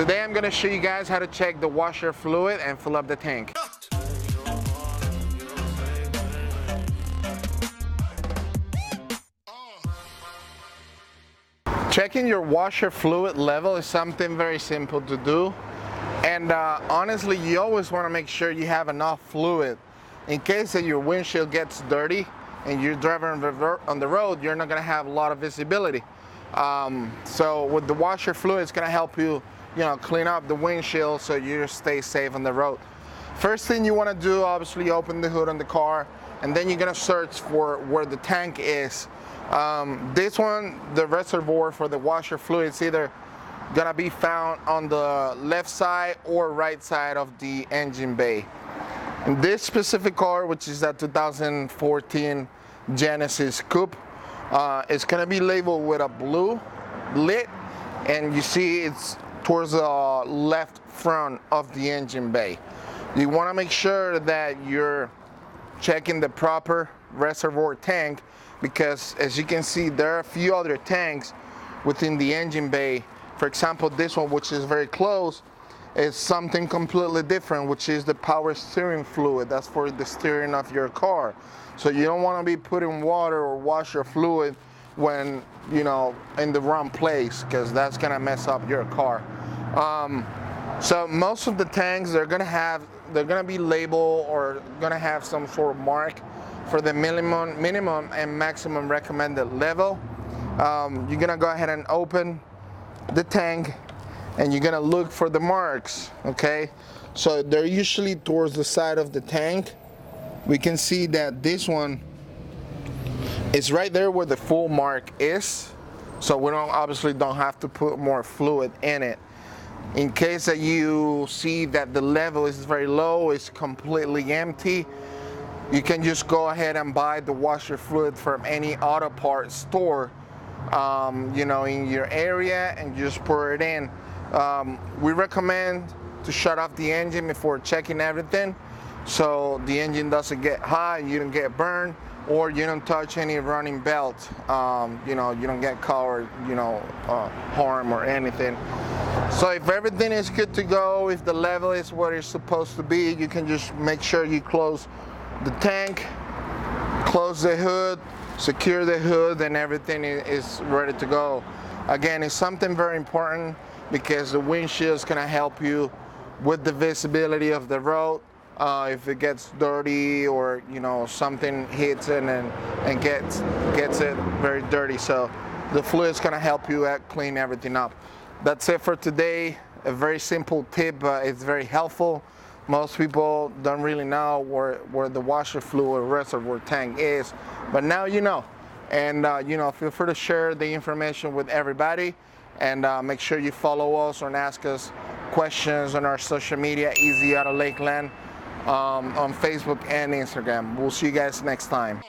Today I'm going to show you guys how to check the washer fluid and fill up the tank. Checking your washer fluid level is something very simple to do, and honestly, you always want to make sure you have enough fluid in case that your windshield gets dirty and you're driving on the road. You're not going to have a lot of visibility. So with the washer fluid, it's going to help you, clean up the windshield so you stay safe on the road. First thing you want to do, obviously, open the hood on the car, and then you're going to search for where the tank is. This one, the reservoir for the washer fluid, is either gonna be found on the left side or right side of the engine bay. In this specific car, which is that 2014 Genesis Coupe, it's gonna be labeled with a blue lid, and you see it's towards the left front of the engine bay. You want to make sure that you're checking the proper reservoir tank, because as you can see, there are a few other tanks within the engine bay. For example, this one, which is very close, is something completely different, which is the power steering fluid. That's for the steering of your car. So you don't want to be putting water or washer fluid when, in the wrong place, because that's going to mess up your car. So most of the tanks, they're going to be labeled or going to have some sort of mark for the minimum and maximum recommended level. You're gonna go ahead and open the tank, and you're gonna look for the marks, okay? So they're usually towards the side of the tank. We can see that this one is right there where the full mark is, so we obviously don't have to put more fluid in it. In case that you see that the level is very low, it's completely empty, you can just go ahead and buy the washer fluid from any auto parts store, in your area, and just pour it in. We recommend to shut off the engine before checking everything, so the engine doesn't get hot, you don't get burned, or you don't touch any running belt. You don't get caught or harm or anything. So if everything is good to go, if the level is what it's supposed to be, you can just make sure you close the tank, close the hood, secure the hood, and everything is ready to go. Again, it's something very important, because the windshield is going to help you with the visibility of the road. If it gets dirty or something hits it and gets it very dirty, so the fluid is going to help you clean everything up. That's it for today. A very simple tip, but it's very helpful. Most people don't really know where the washer fluid reservoir tank is, but now you know. And feel free to share the information with everybody, and make sure you follow us or ask us questions on our social media, Easy Out of Lakeland, on Facebook and Instagram. We'll see you guys next time.